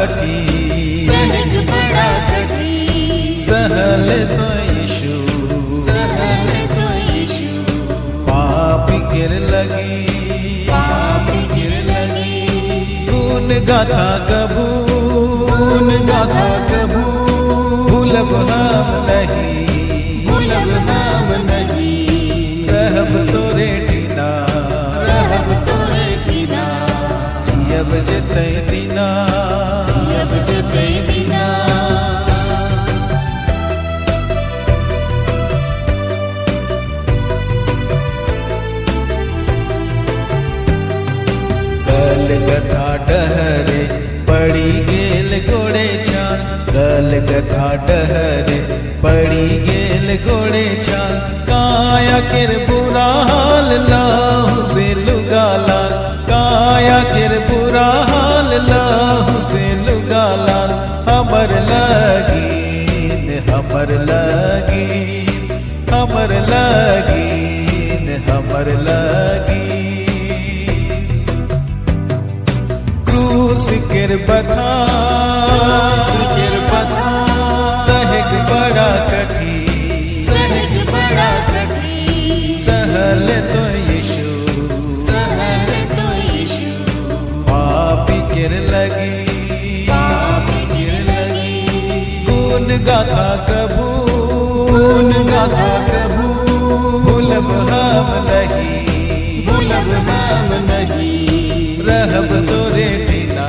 कठिन, सहग बड़ा कठिन, सहल तो यीशु, सहल तो यीशु, पाप गिर लगी, पाप गिर लगी, गुण गाथा कबू, गुण गाथा कबू, भूलब हम नहीं, भूलब हम नहीं, रहब तोरे टीना, रहब तोरे बिना, जियब जितै दीना, जियब जितै दीना। गल गथा डहरे पड़ी गेल गोड़े छान, गल गथा डहरे पड़ी गेल गोड़े छान, काया किर बुरा हाल लाहु से लुगाला, काया किर बुरा हाल लाहु से लुगाला, हमर लगीन, हमर लगीन, हमर लगीन, हमर लगीन, क्रूस गिर बथा, गिर बथा, सहग बड़ा कठिन, सहग बड़ा कठिन, सहल तो यीशु, सहल तो यीशु, पाप गिर लगी, पाप गिर लगी, गुण गाथा कबू, गुण गाथा कबू, भूलब हम नहीं, भूलब हम नहीं, रहब तोरे टीना,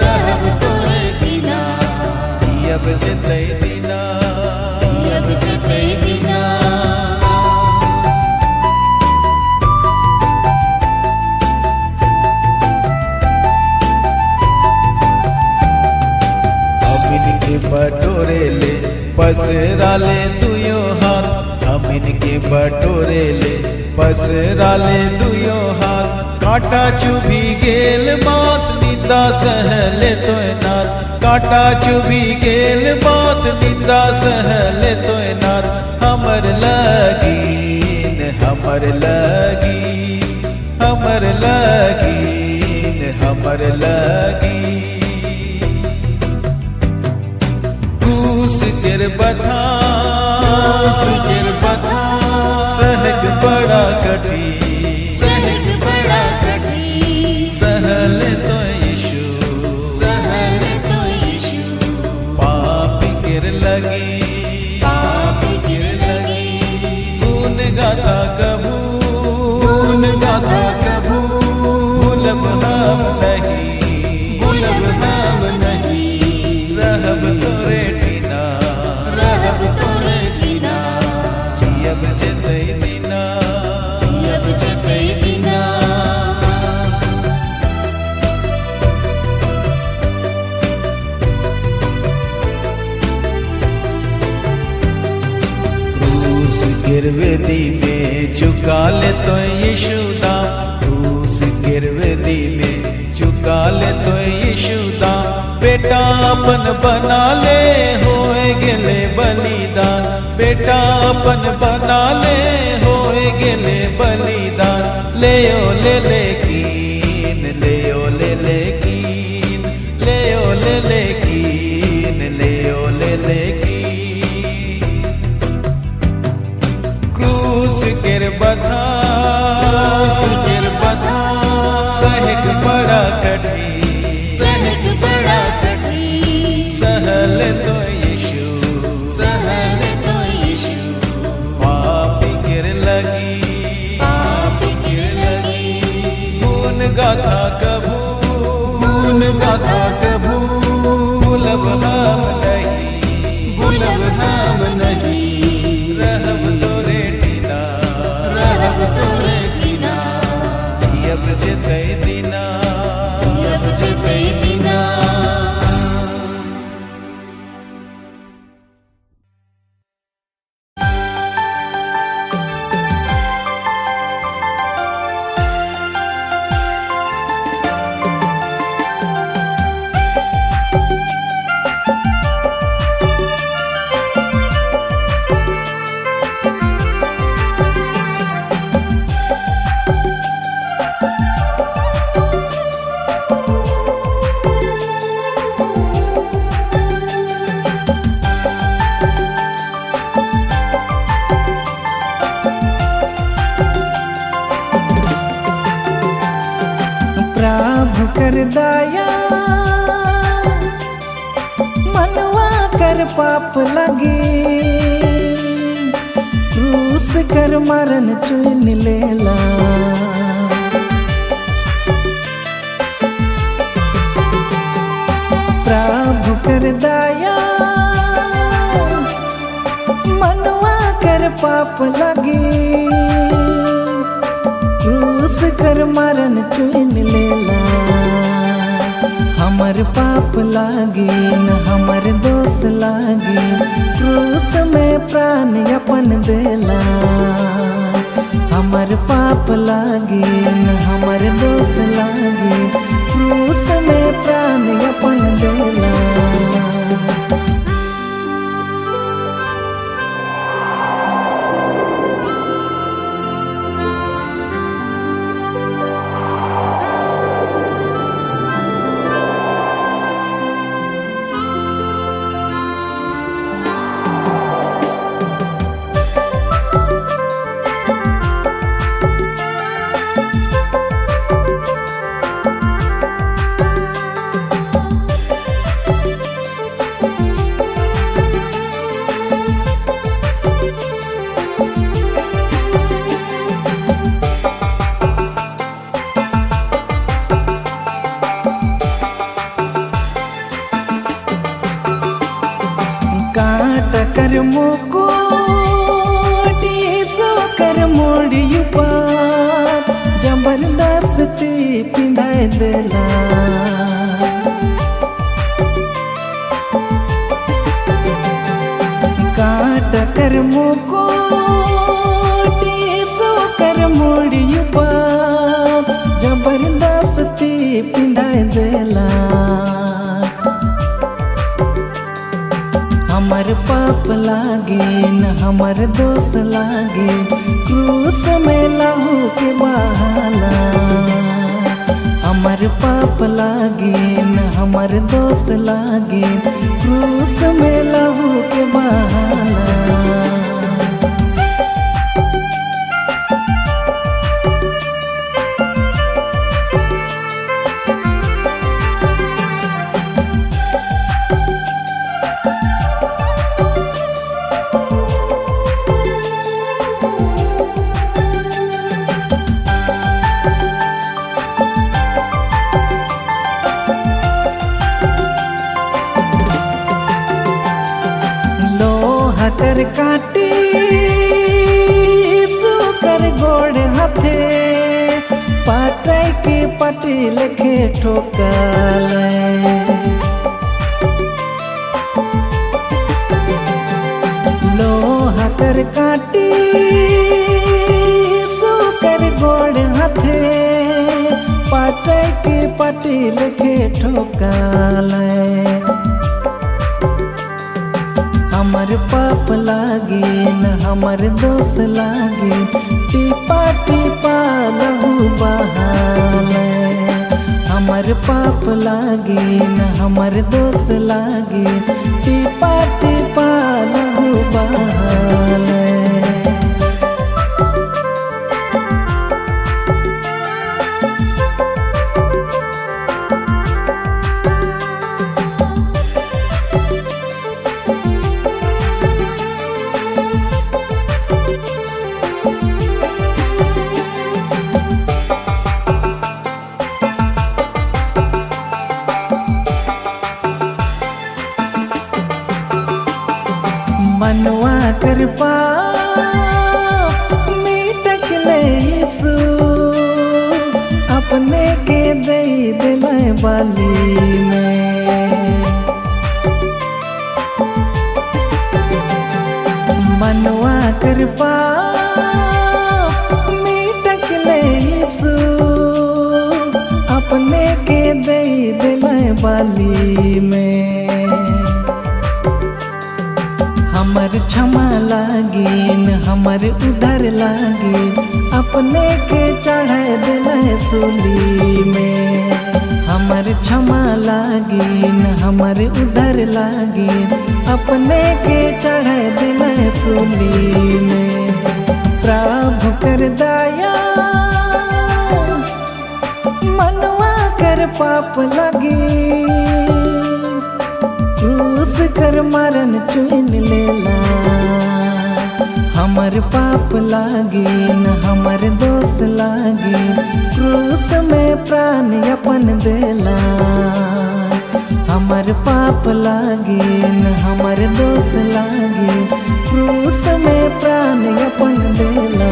रहब तोरे बिना, जियब जितै दीना, जियब जितै दीना। अमिन के बटोरे ले पसरा ले दुयो हाथ, अमिन के बटोरे ले पसरा ले दुयो हाथ, कांटा चुभी गेल बात निंदा सहले तो नाथ, कांटा चुभी गेल बात निंदा सहले तो नाथ, हमर लगीन, हमर लगीन, हमर लगीन, हमर लगीन, क्रूस गिर बथा, गिर बथा, सहग बड़ा कठिन, सहग बड़ा कठिन, सहल तो यीशु, सहल तो यीशु, पाप गिर लगी, पाप गिर लगी, गुण गाथा कबू, गुण गाथा कबू, भूलब हम नहीं, भूलब हम नहीं, रहब तोरे टीना, रहब तोरे बिना, जियब जितै दीना, जियब जितै दीना। क्रूस गिरवेदी में चुका ले तो यीशु दाम, क्रूस गिरवेदी में चुका ले तो यीशु दाम, बेटा अपन बना ले होए गेले बलिदान, बेटा अपन बना ले होए गेले बलिदान, ले ओ ले लेकीन, ले ओ ले लेकीन, ले ओ ले लेकीन, ले ओ ले लेकीन, क्रूस गिर बथा, गिर बथा, सहग बड़ा कठिन, सहग बड़ा कठिन, सहल तो यीशु, सहल तो यीशु, पाप गिर लगी, पाप गिर लगी, कर पाप लगी, क्रूस कर मरण चुन लेला। प्रभु कर दया मनवा कर पाप लगी, क्रूस कर मरण चुन लेला। हमर पाप लागी न हमर दोष लागी, क्रूस में प्राण अपन देला। हमर पाप लागी न हमर दोष लागी, क्रूस में प्राण अपन देला। काट कर मुकुट सो कर मोड़ी पार, जबरदस्ती पिंधाए देला। काट कर मुकुट सो कर मोड़ी पार, जबरदस्ती पिंधाए देला। हमर पाप लागे न हमर दोष लागे, क्रूस में लहू के बहाला। हमर पाप लागे न हमर दोष लागे, क्रूस में लहू के बहाला। कर काटी सुकर गोड़ हाथे, पाटे के पटी लेखे ठोकल। लोहा कर काटी सुकर गोड़ हाथे, पाटे के पटी लेखे ठोकल। हमर पाप लागी न हमर दोष लागी, टीपा टीपा लहू बहाले। हमर पाप लागी न हमर दोष लागी, टीपा टीपा लहू बहाले। मनवा कर पाप मिटक ले यीशु, अपने के दे दिले बाली में। मनवा कर पाप मिटक ले यीशु, अपने के दे दिले बाली में। हमर क्षमा लागी न हमर उधर लागी, अपने के चढ़ा दिले सूली में। हमर क्षमा लागी न हमर उधर लागी, अपने के चढ़ा दिले सूली में। प्रभु कर दया मनवा कर पाप लगी, क्रूस कर मरण चुन लेला। हमर पाप लागे न हमर दोष लागे, क्रूस में प्राण अपन देला। हमर पाप लागे न हमर दोष लागे, क्रूस में प्राण अपन देला।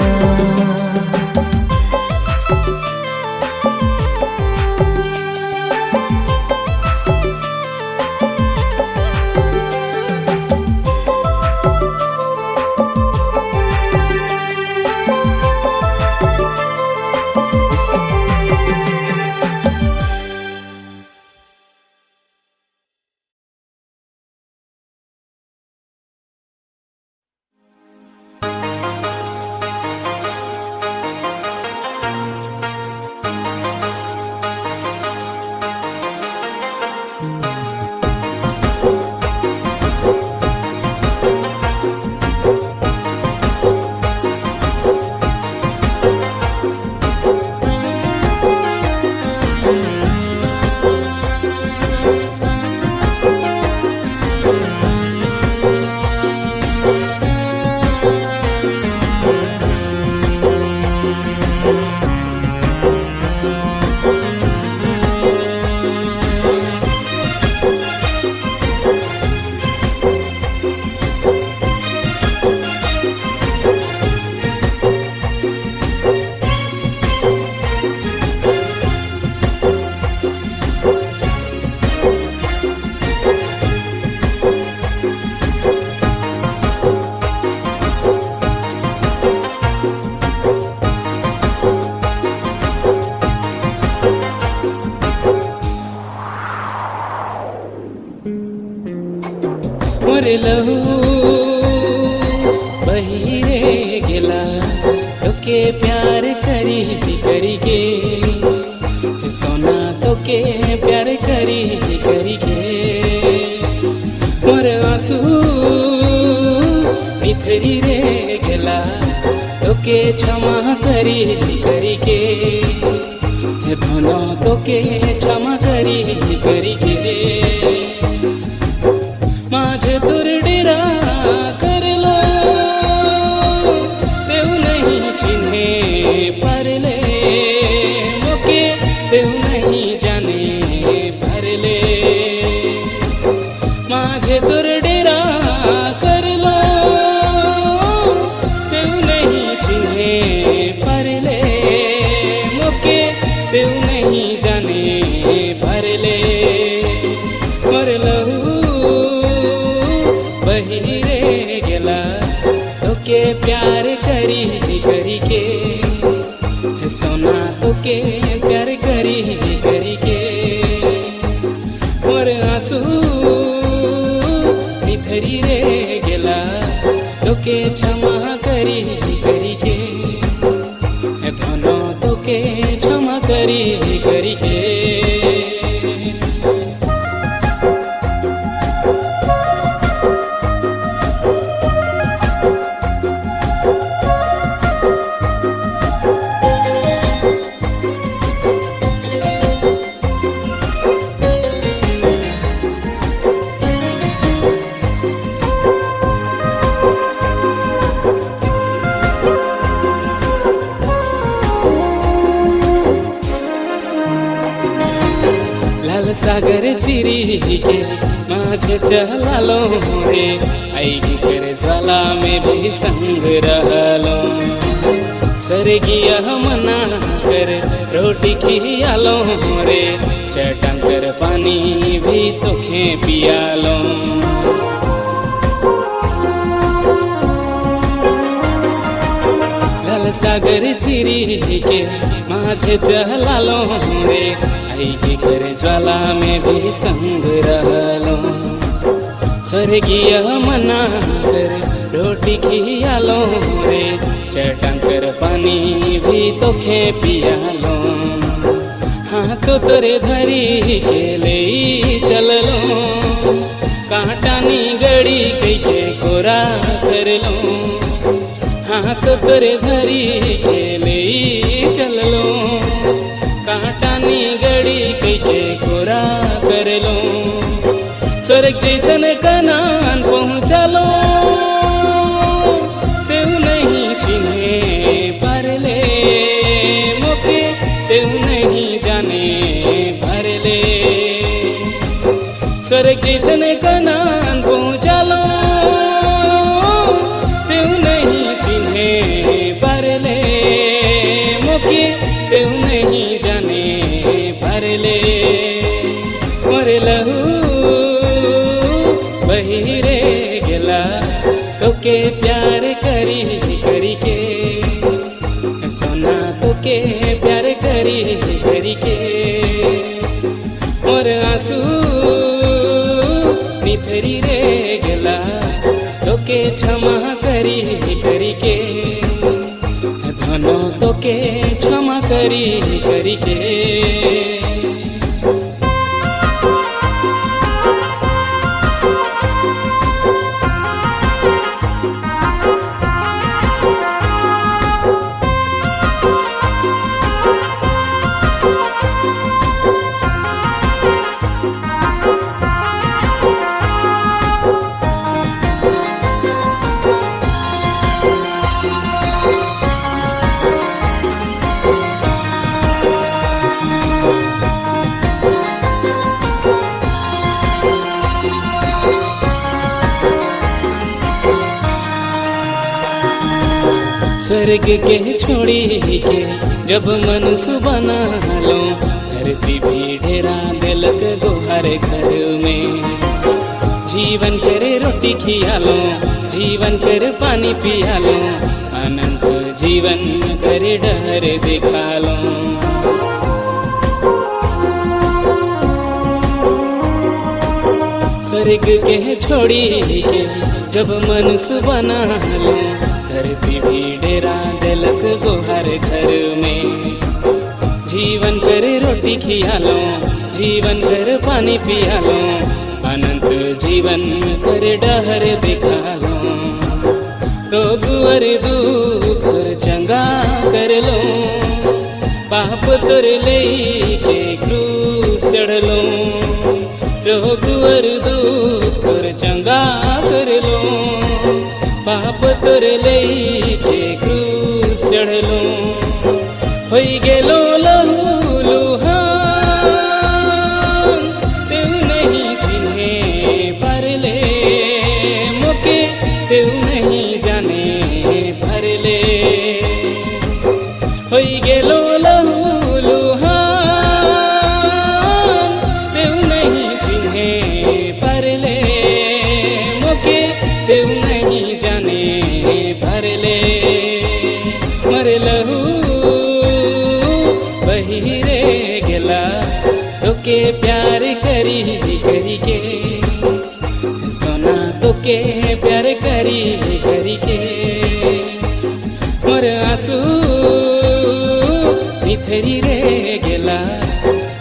मोर लहू बहिरे गेला, तोके प्यार करी करी के, सोना तोके प्यार करी करी के। मोर आंसू निथरी रे गेला, तोके क्षमा करी करी के, धनो तोके क्षमा करी करी के। माझे तुरडेरा करलो, देव नहीं चिन्हे परले, मोके देव नहीं जाने परले। माझे तुरडेरा करलो, देव नहीं चिन्हे परले, मोके देव नहीं जाने परले। मोर लहू बहिरे गेला, तोके प्यार करी करी के, सोना तोके प्यार करी करी के। मोर आंसू निथरी रे गेला, तोके क्षमा करी करी के, धनो तोके क्षमा करी करी के। लाल सागर चिरी के माझे चलालो रे, आईगी कर ज्वाला में भी संग रहलो। स्वर्गीय मना कर रोटी खियालो रे, चटान कर पानी भी तोखे पियालो। लाल सागर चिरी के माझे चलालो रे, आईगी कर ज्वाला में भी संग रहलो। स्वर्गीय मना कर रोटी खियालो रे, चटान कर पानी भी तोखे पियालो। हाँ तो तोरे धरी के ले चललो, कांटानी गड़ी कई के कोरा कर लो। हाँ तो तोरे धरी के ले चललो, कांटानी गड़ी कई के कोरा कर लो। स्वर्ग जैसन कनान पहुँचलो तेऊ नहीं चिन्हे भरले मोके तेऊ नहीं जाने भरले स्वर्ग जैसन कनान पहुँचलो तेऊ नहीं चिन्हे भरले मोके तेऊ नहीं जाने भरले मोरे लहू बहिरे गेला तोके प्यार करी करी के सोना तोके प्यार करी करी के मोर आंसू निथरी रे गेला तोके क्षमा करी करी के धनो तोके क्षमा करी करी के स्वर्ग के छोड़ी के जब मनुष्य बना लो धरती भी डेरा दिलक गोहर घर में जीवन करे रोटी खिया लो जीवन कर पानी पिया लो अनंत जीवन करे डर दिखा लो स्वर्ग के छोड़ी के जब मनुष्य बना लो धरती भी डेरा दिलक गोहर घर में जीवन कर रोटी खिया लो जीवन कर पानी पिया लो अनंत जीवन कर डहर दिखा लो रोग और दुख तुर चंगा कर लो पाप तुर ले के क्रूस चढ़ लो रोग और दुख तुर चंगा कर लो पाप तुर ले के क्रूस चढ़ लो होई गेलो लहू लुहान तेऊ नहीं चिन्हे भरले मोके तेऊ नहीं जाने भरले होई गेलो लहू लुहान तेऊ नहीं चिन्हे भरले मोके तेऊ नहीं जाने भरले मर लहू बहिरे गेला तोके प्यार करी करी के सोना तोके प्यार करी करी के मोर आंसू निथरी रे गेला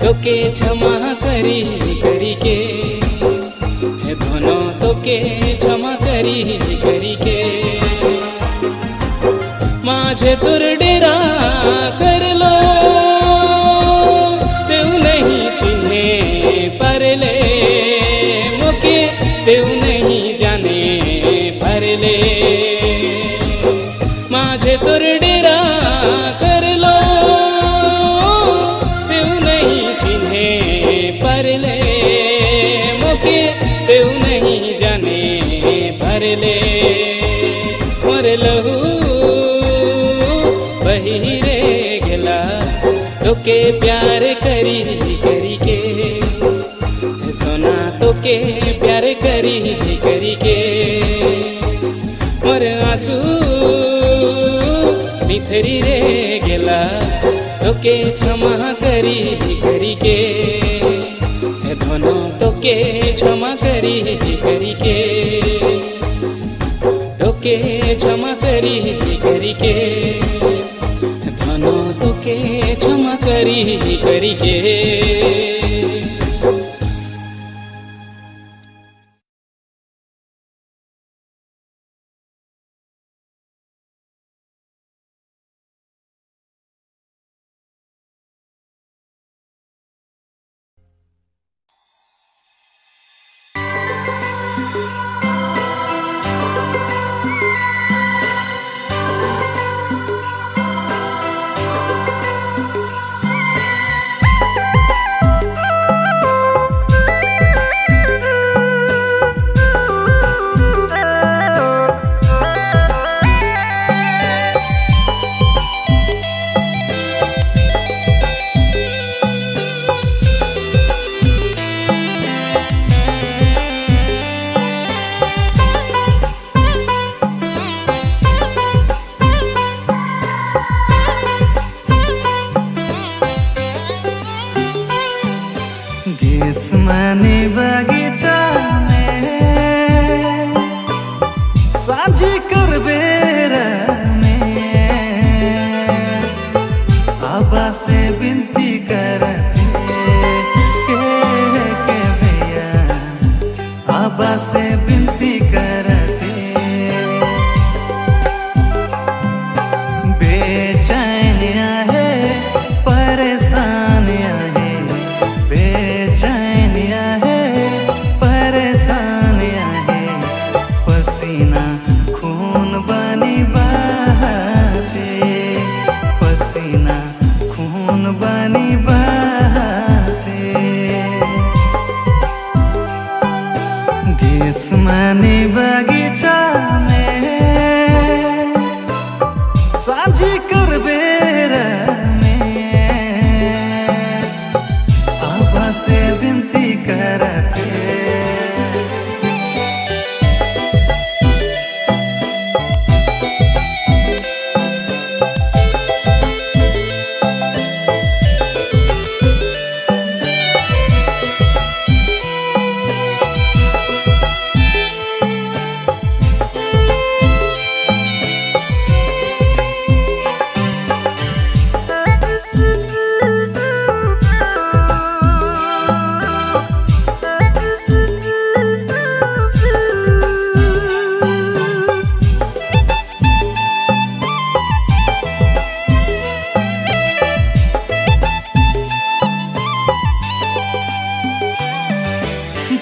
तोके क्षमा करी करी के धनो तोके क्षमा करी करी के माझे तुर डेरा कर लो तेऊ नहीं चिन्हे परले मोके तेऊ नहीं जाने भरले माझे तुर डेरा कर लो तेऊ नहीं चिन्हे परले मोके तेऊ नहीं जाने भरले मोर लहू बहिरे गेला तोके प्यार करी करी के सोना तोके प्यार करी करी के मोर आंसू निथरी रे गेला तोके क्षमा करी करी के धनो तोके क्षमा करी करी के तोके क्षमा करी करी के धनो तोके क्षमा करी करी के आबा से विनती करते बेचैनिया है परेशानियां है बेचैनिया है परेशानियां है पसीना खून बनी बहाते पसीना खून बनी बहाते गेत्समानी बगीचा में साझी कर बेरा में आबा से विनती करते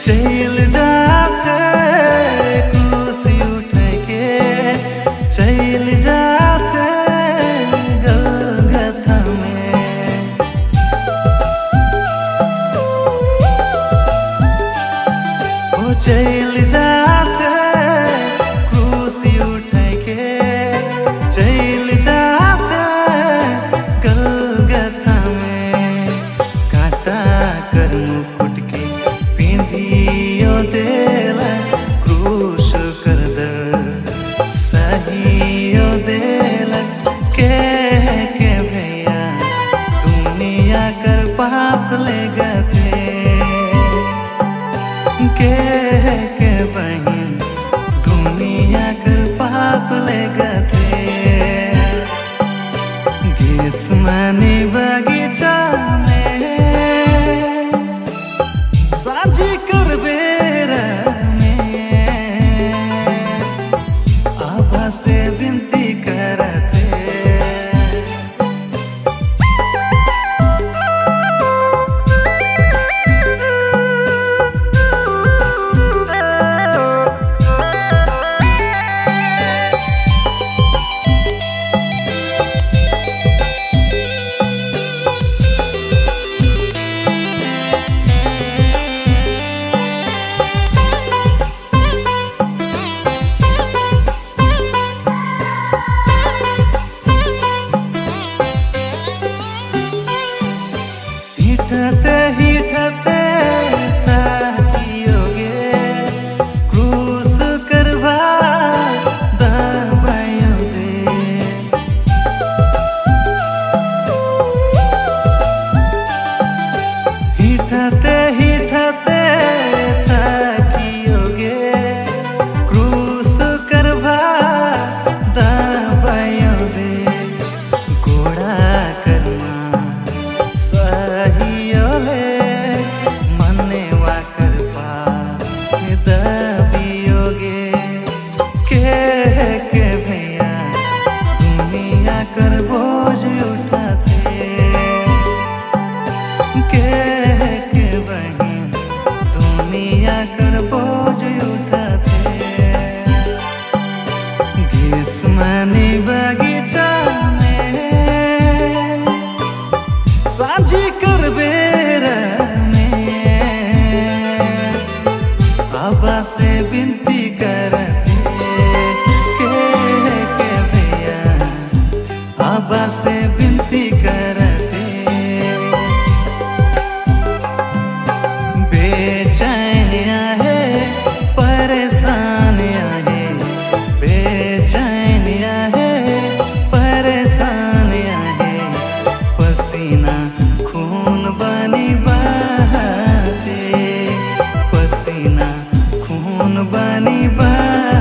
चल जाते कुर्सी उठ के चल जाते गलगथा में ओ चल जाते कुर्सी उठ के चल जाते गलगथा में काटा कर मुकुट के पिंधियो देला क्रूस कर दर सहियो देला के भैया दुनिया कर पाप ले गए के बहन दुनिया कर पाप ले गए गेत्समानी बगीचा में साझी कर बेरा में आबा से विनती करते हिठते ताकियोगे क्रूस करवा दबायोगे हिठते ताकियोगे क्रूस करवा दबायोगे घोड़ा करना सही मनेवा कर पाप से दबियोगे के भैया दुनिया कर बोझ उठाते के बहन दुनिया कर बोझ उठाते गेत्समानी बगीचा में साझी कर बेरा आबा से विनती करते के भैया आबा से विनती करते बेचैनिया है परेशानियां है बेचैनिया है परेशानियां है पसीना खून बनी बहाते पसीना खून बनी बहाते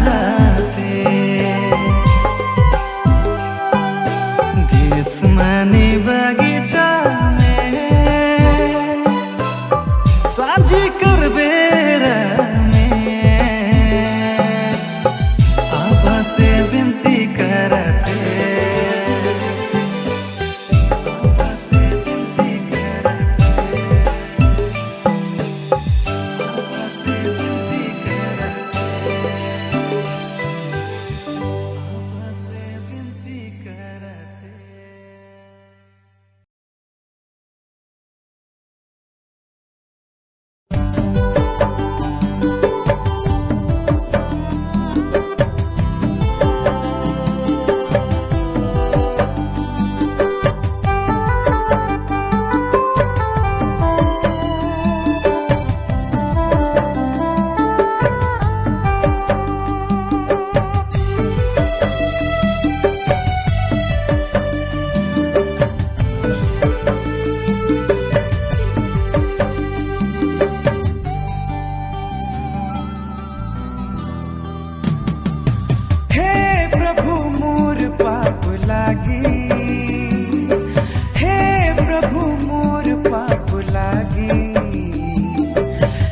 लागी। हे प्रभु मोर पाप लागी,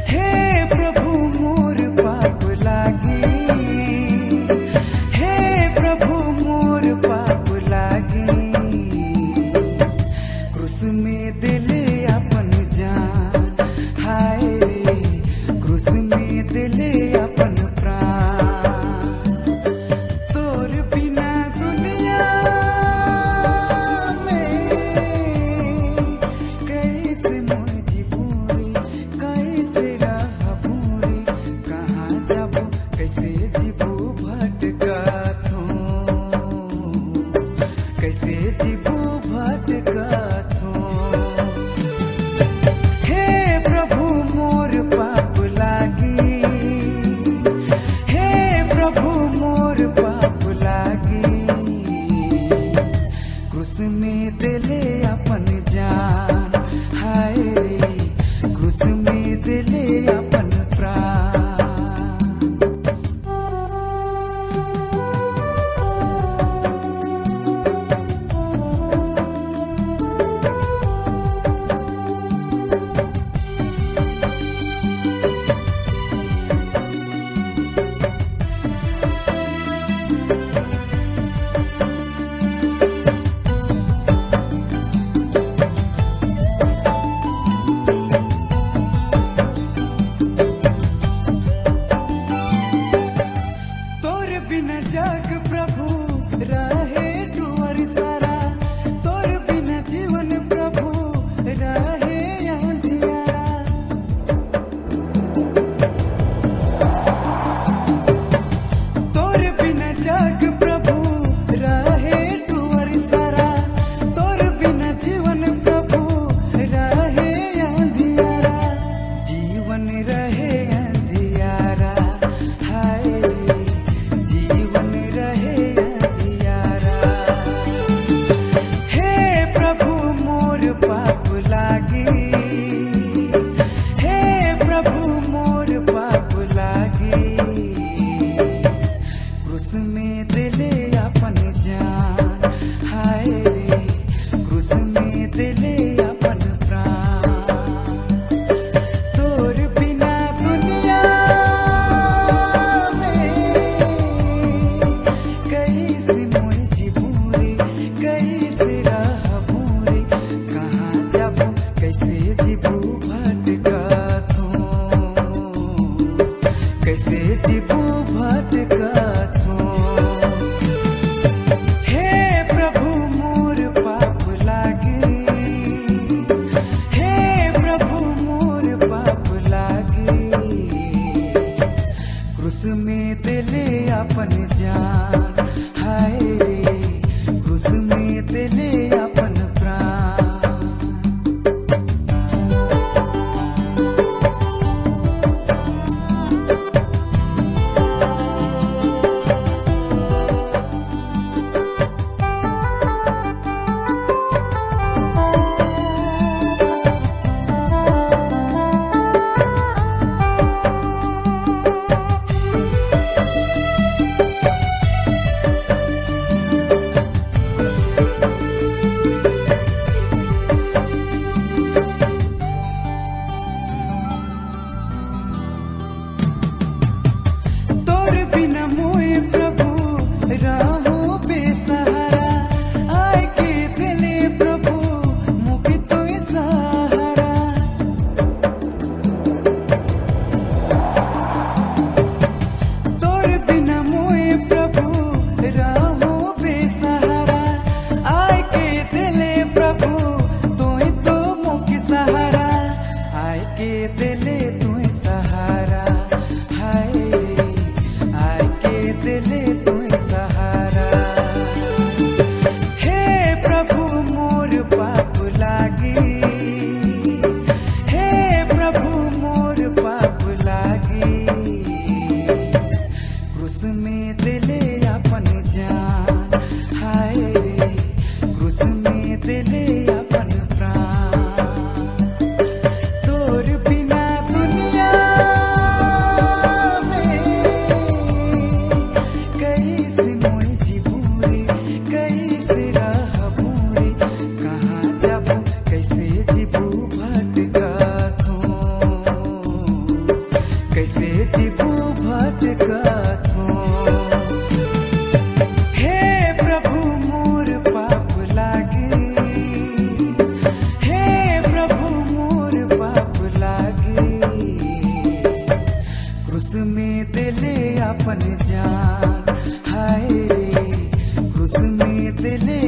हे प्रभु मोर पाप लागी, हे प्रभु मोर पाप लागी। क्रूस में दिले अपन जान, हाय रे क्रूस में दिले अपन प्राण। तोर बिना दुनिया में कैसे जीबू रे, कैसे रहबू रे, कहाँ जाबू कैसे जीबू भटकथू, कैसे जीबू भटकथू। हे प्रभु मोर पाप लागी, हे प्रभु मोर पाप लागी। क्रूस में दिले अपन जान, हाय रे क्रूस में दिले अपन प्राण। तोर बिना जग प्रभु रहे टुअर सारा, तोर बिना जीवन प्रभु रहे अंधियारा। तोर बिना जग प्रभु रहे टुअर सारा, तोर बिना जीवन प्रभु रहे अंधियारा। जीवन रहे अंधियारा, हाय जीवन रहे अंधियारा। हे प्रभु मोर पाप लागी, हे प्रभु मोर पाप लागी। क्रूस में दिले अपन जान, हाय रे क्रूस में दिले अपन प्राण। तोर बिना दुनिया में कैसे मोय जीबू रे, कैसे रहबू रे, कहाँ जाबू कैसे जीबू भटकथू, कैसे जीबू भटकथू। हे प्रभु मोर पाप लागी, हे प्रभु मोर पाप लागी। क्रूस में दिले अपन जान, हाय रे क्रूस में दिले अपन प्राण। भटकत हो। हे प्रभु मोर पाप लागे, हे प्रभु मोर पाप लागे। क्रूस में दिले अपन जान, हाय रे क्रूस में दिले